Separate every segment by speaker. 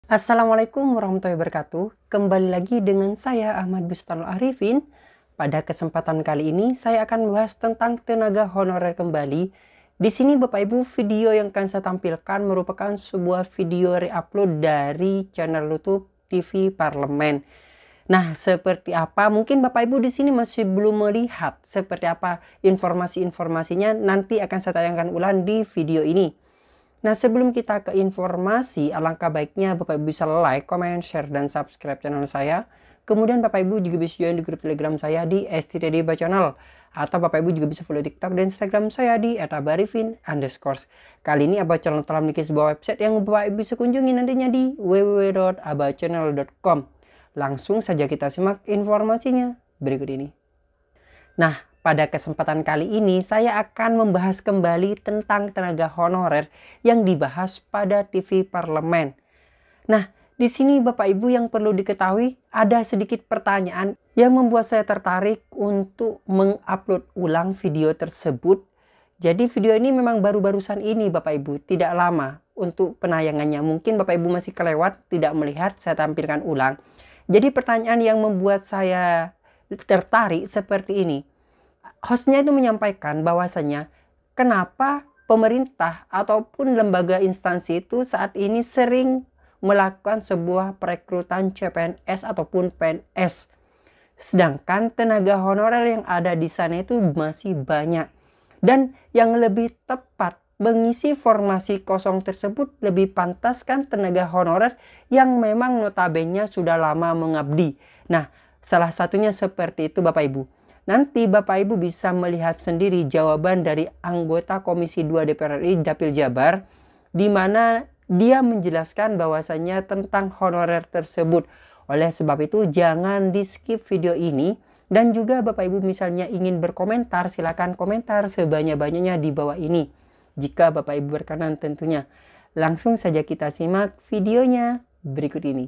Speaker 1: Assalamualaikum warahmatullahi wabarakatuh. Kembali lagi dengan saya Ahmad Bustanul Arifin. Pada kesempatan kali ini saya akan membahas tentang tenaga honorer kembali. Di sini Bapak Ibu, video yang akan saya tampilkan merupakan sebuah video re-upload dari channel YouTube TV Parlemen. Nah, seperti apa? Mungkin Bapak Ibu di sini masih belum melihat seperti apa informasi-informasinya, nanti akan saya tayangkan ulang di video ini. Nah, sebelum kita ke informasi, alangkah baiknya Bapak Ibu bisa like, comment, share, dan subscribe channel saya. Kemudian Bapak Ibu juga bisa join di grup Telegram saya di STTD Channel. Atau Bapak Ibu juga bisa follow TikTok dan Instagram saya di @abarifin_. Kali ini Abah Channel telah memiliki sebuah website yang Bapak Ibu bisa kunjungi nantinya di www.abahchannel.com. Langsung saja kita simak informasinya berikut ini. Nah, pada kesempatan kali ini saya akan membahas kembali tentang tenaga honorer yang dibahas pada TV Parlemen. Nah, di sini Bapak Ibu yang perlu diketahui ada sedikit pertanyaan yang membuat saya tertarik untuk mengupload ulang video tersebut. Jadi video ini memang baru-barusan ini Bapak Ibu, tidak lama untuk penayangannya. Mungkin Bapak Ibu masih kelewat, tidak melihat, saya tampilkan ulang. Jadi pertanyaan yang membuat saya tertarik seperti ini. Hostnya itu menyampaikan bahwasanya kenapa pemerintah ataupun lembaga instansi itu saat ini sering melakukan sebuah perekrutan CPNS ataupun PNS. Sedangkan tenaga honorer yang ada di sana itu masih banyak. Dan yang lebih tepat mengisi formasi kosong tersebut lebih pantas kan tenaga honorer yang memang notabene sudah lama mengabdi. Nah, salah satunya seperti itu Bapak Ibu. Nanti Bapak Ibu bisa melihat sendiri jawaban dari anggota Komisi 2 DPR RI Dapil Jabar, di mana dia menjelaskan bahwasannya tentang honorer tersebut. Oleh sebab itu jangan di skip video ini, dan juga Bapak Ibu misalnya ingin berkomentar, silakan komentar sebanyak-banyaknya di bawah ini. Jika Bapak Ibu berkenan tentunya. Langsung saja kita simak videonya berikut ini.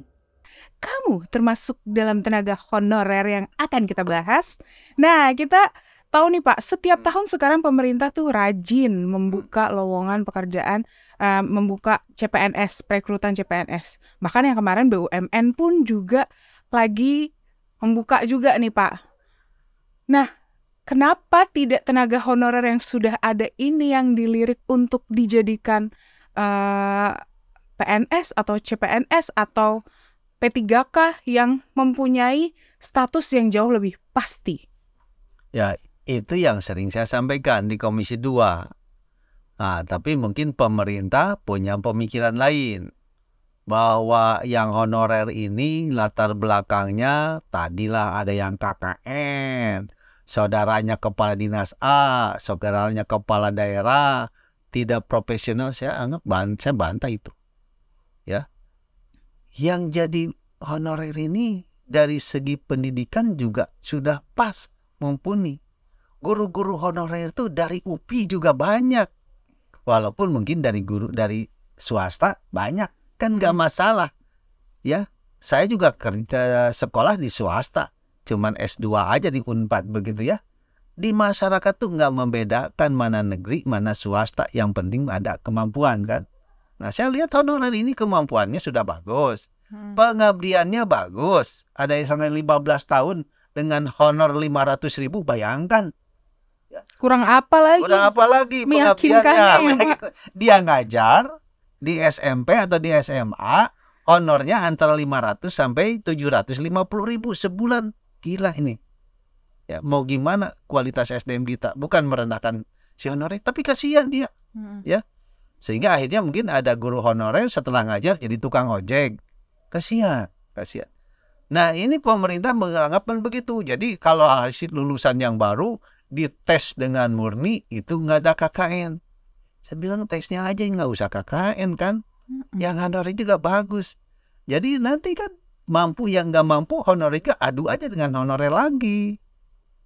Speaker 2: Kamu termasuk dalam tenaga honorer yang akan kita bahas. Nah, kita tahu nih Pak, setiap tahun sekarang pemerintah tuh rajin membuka lowongan pekerjaan, membuka CPNS, perekrutan CPNS. Bahkan yang kemarin BUMN pun juga lagi membuka juga nih Pak. Nah, kenapa tidak tenaga honorer yang sudah ada ini yang dilirik untuk dijadikan PNS atau CPNS atau P3K yang mempunyai status yang jauh lebih pasti?
Speaker 3: Ya, itu yang sering saya sampaikan di Komisi 2. Nah, tapi mungkin pemerintah punya pemikiran lain. Bahwa yang honorer ini latar belakangnya tadilah ada yang KKN, saudaranya kepala dinas A, saudaranya kepala daerah, tidak profesional. Saya bantah itu. Ya. Yang jadi honorer ini dari segi pendidikan juga sudah pas, mumpuni. Guru-guru honorer itu dari UPI juga banyak. Walaupun mungkin dari swasta banyak, kan nggak masalah. Ya, saya juga kerja sekolah di swasta, cuman S2 aja di Unpad begitu ya. Di masyarakat tuh nggak membedakan mana negeri, mana swasta, yang penting ada kemampuan kan. Nah, saya lihat honorer ini kemampuannya sudah bagus. Pengabdiannya bagus. Ada yang sampai 15 tahun dengan honor 500.000, bayangkan.
Speaker 2: Kurang apa lagi?
Speaker 3: Kurang apa lagi pengabdiannya? Dia ngajar di SMP atau di SMA, honornya antara 500 sampai 750.000 sebulan. Gila ini. Ya, mau gimana kualitas SDM kita? Bukan merendahkan si honorer, tapi kasihan dia. Ya. Sehingga akhirnya mungkin ada guru honorer setelah ngajar jadi tukang ojek. Kasihan. Nah, ini pemerintah menganggapan begitu. Jadi kalau hasil lulusan yang baru dites dengan murni, itu nggak ada KKN. Saya bilang tesnya aja nggak usah KKN kan. Yang honorer juga bagus. Jadi nanti kan mampu yang nggak mampu honorernya adu aja dengan honorer lagi.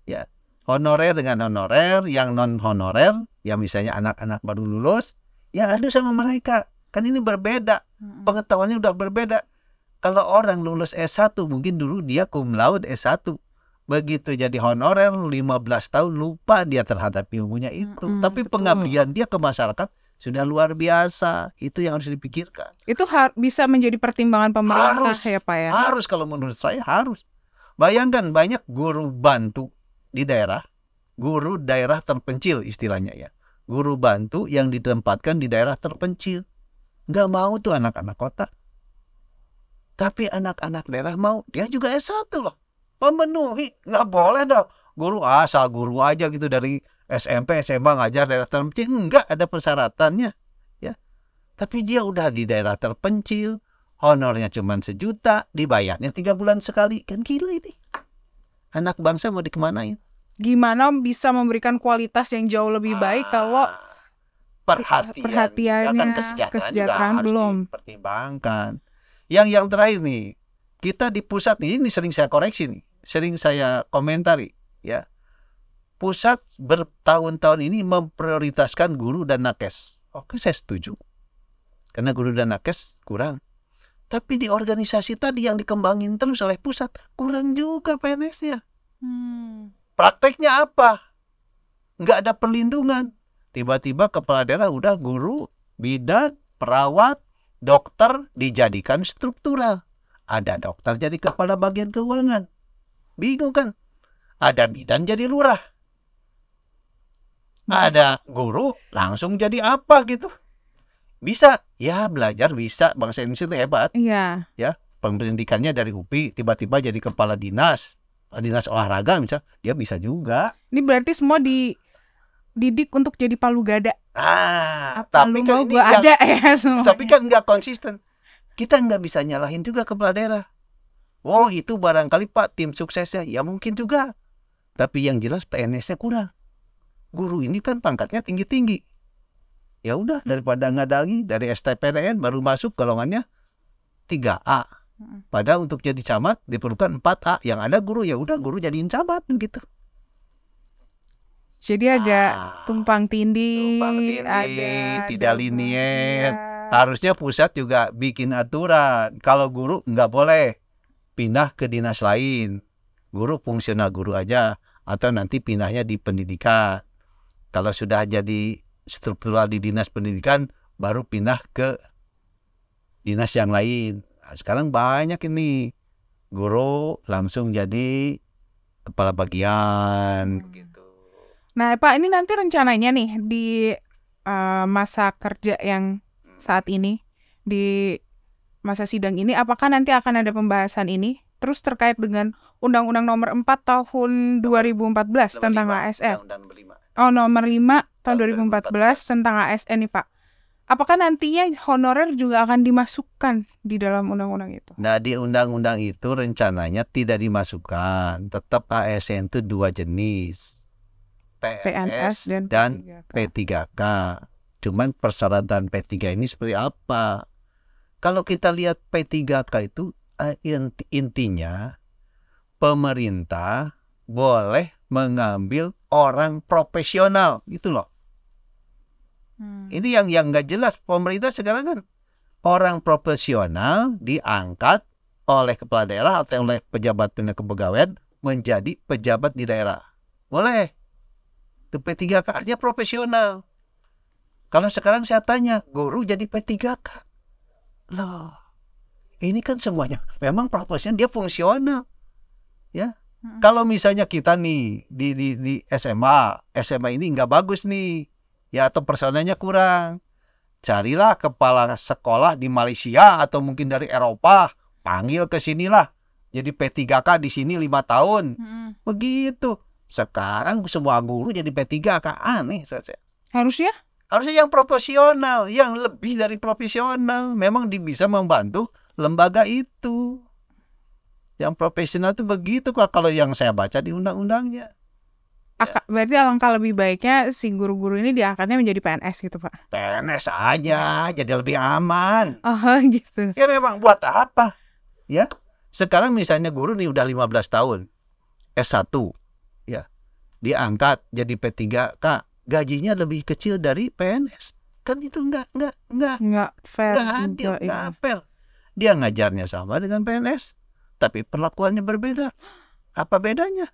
Speaker 3: Ya, honorer dengan honorer, yang non honorer, ya misalnya anak-anak baru lulus, ya adu sama mereka. Kan ini berbeda. Pengetahuannya udah berbeda. Kalau orang lulus S1, mungkin dulu dia cum laude S1. Begitu jadi honorer 15 tahun lupa dia terhadap ilmunya itu. Tapi
Speaker 2: betul.
Speaker 3: pengabdian dia ke masyarakat sudah luar biasa. Itu yang harus dipikirkan.
Speaker 2: Itu bisa menjadi pertimbangan pemerintah
Speaker 3: Harus.
Speaker 2: ya Pak ya?
Speaker 3: Harus, kalau menurut saya harus. Bayangkan banyak guru bantu di daerah, guru daerah terpencil istilahnya ya. Guru bantu yang ditempatkan di daerah terpencil. Nggak mau tuh anak-anak kota. Tapi anak-anak daerah mau. Dia juga S1 loh. Memenuhi. Nggak boleh dong. Guru asal guru aja gitu dari SMP, SMA ngajar daerah terpencil. Enggak, ada persyaratannya. Ya. Tapi dia udah di daerah terpencil. Honornya cuma 1 juta. Dibayarnya 3 bulan sekali. Kan gila ini. Anak bangsa mau dikemanain?
Speaker 2: Gimana bisa memberikan kualitas yang jauh lebih baik kalau perhatiannya, kesejahteraan
Speaker 3: harus
Speaker 2: belum
Speaker 3: dipertimbangkan. Yang terakhir nih, kita di pusat ini sering saya koreksi nih, sering saya komentari ya. Pusat bertahun-tahun ini memprioritaskan guru dan nakes. Oke, saya setuju. Karena guru dan nakes kurang. Tapi di organisasi tadi yang dikembangin terus oleh pusat, kurang juga PNS-nya. Prakteknya apa? Nggak ada perlindungan. Tiba-tiba kepala daerah udah guru, bidan, perawat, dokter dijadikan struktural. Ada dokter jadi kepala bagian keuangan. Bingung kan? Ada bidan jadi lurah. Ada guru langsung jadi apa gitu. Bisa, ya belajar bisa. Bangsa Indonesia itu hebat.
Speaker 2: Iya.
Speaker 3: Ya, pendidikannya dari UPI tiba-tiba jadi kepala dinas olahraga misalnya, dia bisa juga.
Speaker 2: Ini berarti semua dididik untuk jadi palu gada.
Speaker 3: Tapi kan ini
Speaker 2: ada ya semuanya.
Speaker 3: Tapi kan nggak konsisten. Kita nggak bisa nyalahin juga kepala daerah. Oh, itu barangkali Pak tim suksesnya, ya mungkin juga. Tapi yang jelas PNS-nya kurang. Guru ini kan pangkatnya tinggi-tinggi. Ya udah, daripada ngadangi dari STPDN baru masuk golongannya 3A. Padahal untuk jadi camat diperlukan 4A. Yang ada guru, ya udah guru jadiin camat gitu.
Speaker 2: Jadi agak tumpang tindih,
Speaker 3: tidak linier. Harusnya pusat juga bikin aturan. Kalau guru nggak boleh pindah ke dinas lain. Guru fungsional guru aja. Atau nanti pindahnya di pendidikan. Kalau sudah jadi struktural di dinas pendidikan, baru pindah ke dinas yang lain. Nah, sekarang banyak ini guru langsung jadi kepala bagian gitu.
Speaker 2: Nah Pak, ini nanti rencananya nih di masa kerja yang saat ini, di masa sidang ini, apakah nanti akan ada pembahasan ini? Terus terkait dengan Undang-Undang Nomor 4 Tahun 2014 tentang ASN. Nomor 5 tahun 2014 tentang ASN nih Pak. Apakah nantinya honorer juga akan dimasukkan di dalam undang-undang itu?
Speaker 3: Nah, di undang-undang itu rencananya tidak dimasukkan. Tetap ASN itu 2 jenis. PNS dan P3K. Cuman persyaratan P3 ini seperti apa? Kalau kita lihat P3K itu intinya pemerintah boleh mengambil orang profesional, gitu loh. Ini yang nggak jelas. Pemerintah sekarang kan orang profesional diangkat oleh kepala daerah atau oleh pejabat kepegawaian menjadi pejabat di daerah. Boleh. Itu P3K artinya profesional. Kalau sekarang saya tanya, guru jadi P3K. Loh, ini kan semuanya memang profesional, dia fungsional. Ya. Kalau misalnya kita nih di SMA ini nggak bagus nih. Ya, atau personelnya kurang. Carilah kepala sekolah di Malaysia atau mungkin dari Eropa, panggil ke sinilah. Jadi P3K di sini 5 tahun. Begitu. Sekarang semua guru jadi P3K, aneh.
Speaker 2: Harusnya
Speaker 3: yang profesional, yang lebih dari profesional, memang bisa membantu lembaga itu. Yang profesional itu begitu kok kalau yang saya baca di undang-undangnya.
Speaker 2: Berarti alangkah lebih baiknya si guru-guru ini diangkatnya menjadi PNS gitu Pak?
Speaker 3: PNS aja, jadi lebih aman.
Speaker 2: Oh gitu.
Speaker 3: Ya memang buat apa? Ya, sekarang misalnya guru nih udah 15 tahun, S1, ya, diangkat jadi P3K, gajinya lebih kecil dari PNS. Kan itu enggak
Speaker 2: fair.
Speaker 3: Enggak adil, enggak fair. Dia ngajarnya sama dengan PNS, tapi perlakuannya berbeda. Apa bedanya?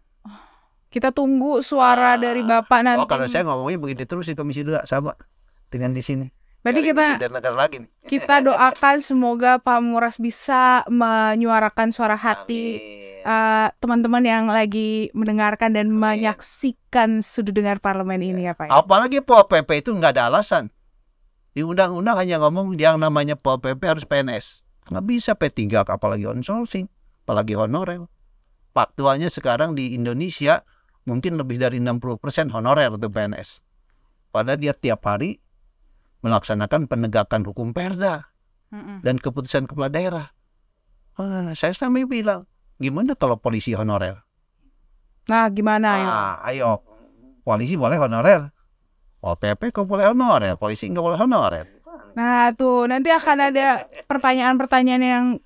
Speaker 2: Kita tunggu suara dari Bapak nanti.
Speaker 3: Oh, kalau saya ngomongnya begini terus di Komisi 2 sama dengan di sini.
Speaker 2: Berarti
Speaker 3: Dari
Speaker 2: kita
Speaker 3: presiden negara lagi nih.
Speaker 2: kita doakan semoga Pak Muras bisa menyuarakan suara hati
Speaker 3: Amin.
Speaker 2: teman-teman yang lagi mendengarkan dan
Speaker 3: Amin.
Speaker 2: menyaksikan sudut dengar parlemen ini ya Pak. Ya?
Speaker 3: Apalagi Pol PP itu nggak ada alasan. Di undang-undang hanya ngomong yang namanya Pol PP harus PNS. Nggak bisa P3 apalagi outsourcing, apalagi honorer. Faktualnya sekarang di Indonesia mungkin lebih dari 60% honorer untuk PNS. Padahal dia tiap hari melaksanakan penegakan hukum perda dan keputusan kepala daerah. Saya sampai bilang, gimana kalau polisi honorer?
Speaker 2: Nah, gimana ya?
Speaker 3: Ayo, polisi boleh honorer. Pol PP kok boleh honorer, polisi nggak boleh honorer.
Speaker 2: Nah, tuh nanti akan ada pertanyaan-pertanyaan yang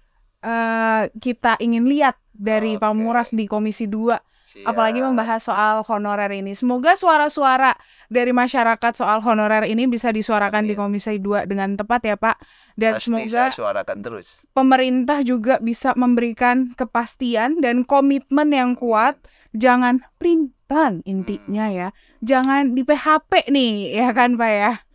Speaker 2: kita ingin lihat dari Pak Muras di Komisi 2. Apalagi membahas soal honorer ini. Semoga suara-suara dari masyarakat soal honorer ini bisa disuarakan di Komisi 2 dengan tepat ya Pak. Dan
Speaker 3: Pasti
Speaker 2: semoga
Speaker 3: saya suarakan terus.
Speaker 2: pemerintah juga bisa memberikan kepastian dan komitmen yang kuat. Jangan perimpan intinya ya. Jangan di PHP nih ya kan Pak ya.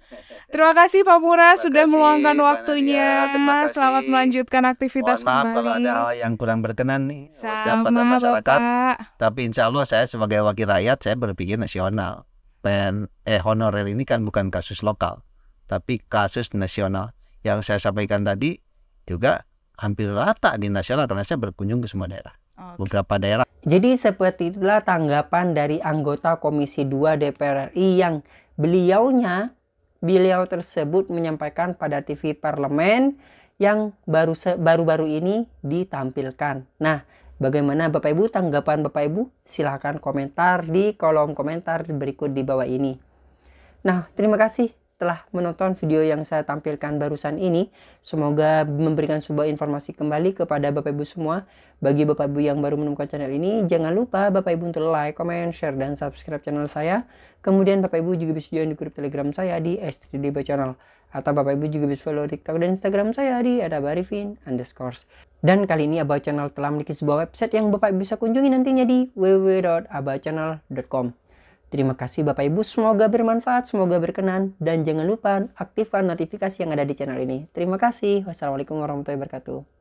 Speaker 2: Terima kasih Pak Muras sudah meluangkan waktunya. Selamat melanjutkan aktivitas
Speaker 3: Mohon maaf kalau
Speaker 2: kembali.
Speaker 3: ada hal yang kurang berkenan nih.
Speaker 2: Sama
Speaker 3: pada masyarakat.
Speaker 2: Bapak.
Speaker 3: Tapi insya Allah saya sebagai wakil rakyat saya berpikir nasional. Honorer ini kan bukan kasus lokal, tapi kasus nasional. Yang saya sampaikan tadi juga hampir rata di nasional karena saya berkunjung ke semua daerah. Beberapa daerah.
Speaker 1: Jadi seperti itulah tanggapan dari anggota Komisi 2 DPR RI yang beliau tersebut menyampaikan pada TV Parlemen yang baru-baru ini ditampilkan. Nah, bagaimana Bapak Ibu tanggapan Bapak Ibu? Silahkan komentar di kolom komentar berikut di bawah ini. Nah, terima kasih telah menonton video yang saya tampilkan barusan ini. Semoga memberikan sebuah informasi kembali kepada Bapak Ibu semua. Bagi Bapak Ibu yang baru menemukan channel ini, jangan lupa Bapak Ibu untuk like, comment, share, dan subscribe channel saya. Kemudian Bapak Ibu juga bisa join di grup Telegram saya di S3DB Channel. Atau Bapak Ibu juga bisa follow TikTok dan Instagram saya di @abarifin_. Dan kali ini Aba Channel telah memiliki sebuah website yang Bapak Ibu bisa kunjungi nantinya di www.abachannel.com. Terima kasih Bapak Ibu, semoga bermanfaat, semoga berkenan, dan jangan lupa aktifkan notifikasi yang ada di channel ini. Terima kasih. Wassalamualaikum warahmatullahi wabarakatuh.